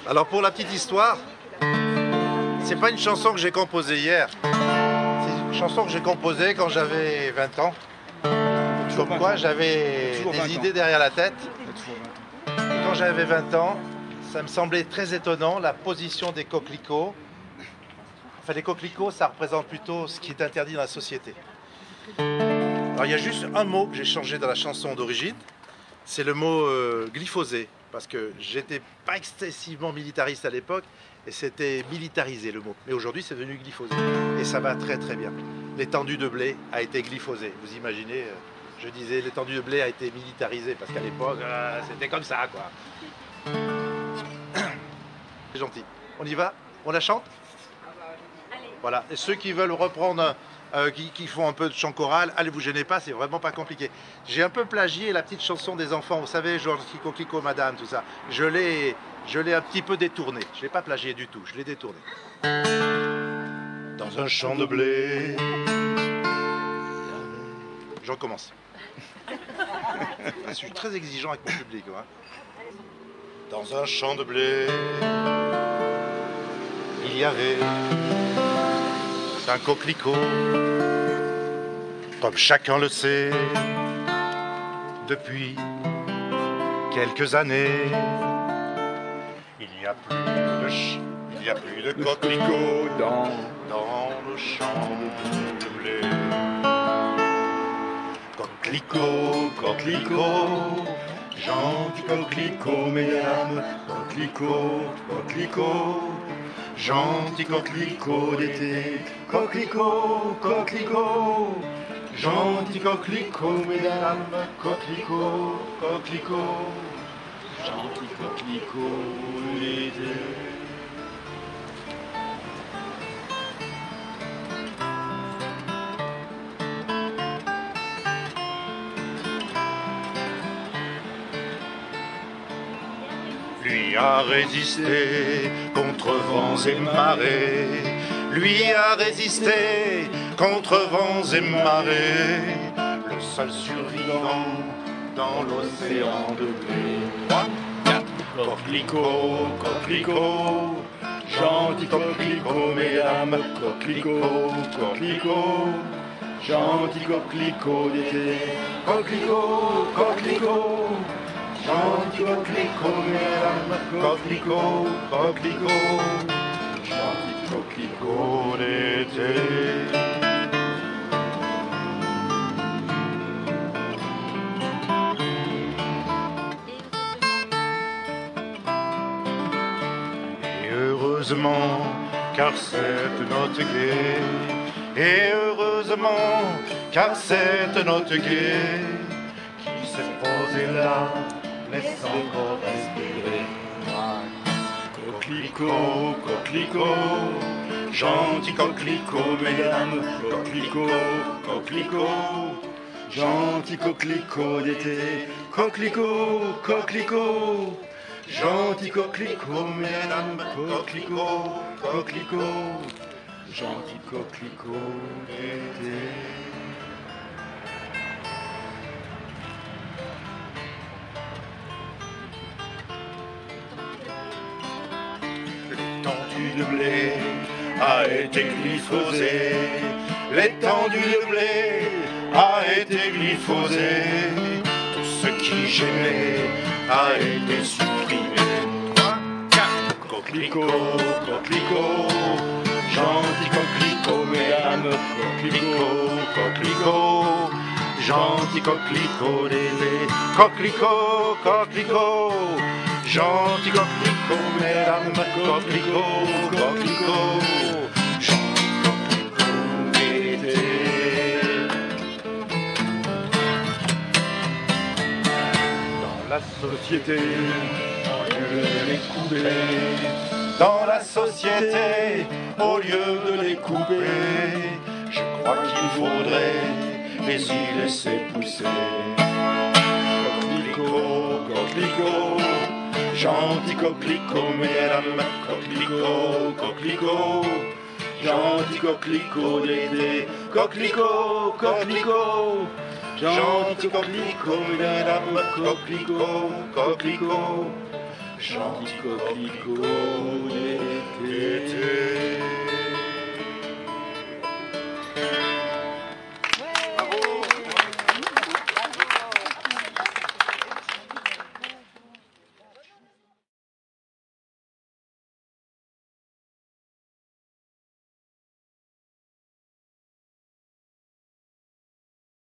Alors pour la petite histoire, c'est pas une chanson que j'ai composée hier. C'est une chanson que j'ai composée quand j'avais 20 ans. Comme quoi j'avais des idées derrière la tête. Et quand j'avais 20 ans, ça me semblait très étonnant la position des coquelicots. Enfin, les coquelicots, ça représente plutôt ce qui est interdit dans la société. Alors il y a juste un mot que j'ai changé dans la chanson d'origine, c'est le mot glyphosé, parce que j'étais pas excessivement militariste à l'époque, et c'était militarisé le mot. Mais aujourd'hui c'est devenu glyphosé, et ça va très très bien. L'étendue de blé a été glyphosée, vous imaginez, je disais l'étendue de blé a été militarisée, parce qu'à l'époque c'était comme ça quoi. C'est gentil. On y va? On la chante? Voilà, et ceux qui veulent reprendre, qui font un peu de chant choral, allez vous gênez pas, c'est vraiment pas compliqué. J'ai un peu plagié la petite chanson des enfants, vous savez, genre Kiko Kiko Madame, tout ça. Je l'ai un petit peu détourné, je l'ai pas plagié du tout, je l'ai détourné. Dans un champ de blé. Je recommence. Je suis très exigeant avec mon public. Hein. Dans un champ de blé, il y avait un coquelicot, comme chacun le sait, depuis quelques années, il n'y a plus de coquelicots dans le champ de blé. Coquelicot, coquelicot, gentil coquelicot, mesdames, coquelicot, coquelicot. Gentil coquelicot d'été, coquelicot, coquelicot. Gentil coquelicot, mesdames, coquelicot, coquelicot. Gentil coquelicot d'été. Lui a résisté contre vents et marées, lui a résisté contre vents et marées, le seul survivant dans l'océan de blé. 3, 4, coquelicot, coquelicot, gentil coquelicot, mesdames, coquelicot, coquelicot, gentil coquelicot d'été, coquelicot, coquelicot. Gentil coquelicot, mesdames, coquelicot, coquelicot, gentil coquelicot d'été. Et heureusement, car cette note gaie, et heureusement, car cette note gaie, qui s'est posée là, laisse encore respirer. Coquelicot, coquelicot, gentil coquelicot, mesdames, coquelicot, coquelicot, gentil coquelicot d'été, coquelicot, coquelicot, gentil coquelicot, mesdames, coquelicot, coquelicot, gentil coquelicot d'été. L'étendue de blé a été glyphosée, l'étendue de blé a été glyphosée, tout ce qui gênait a été supprimé. 3, 4, coquelicot, coquelicot, gentil coquelicot, mesdames, coquelicot, coquelicot, gentil coquelicot d'été, coquelicot, coquelicot. Gentil coquelicot, mesdames, coquelicot, coquelicot, gentil coquelicot d'été. Dans la société, au lieu de les couper, dans la société, au lieu de les couper, je crois qu'il faudrait les y laisser pousser. Coquelicot, coquelicot, gentil coquelicot, mesdames, coquelicot, coquelicot, gentil coquelicot d'été, coquelicot, coquelicot, Gentil coquelicot, mesdames, coquelicot, coquelicot, gentil coquelicot d'été.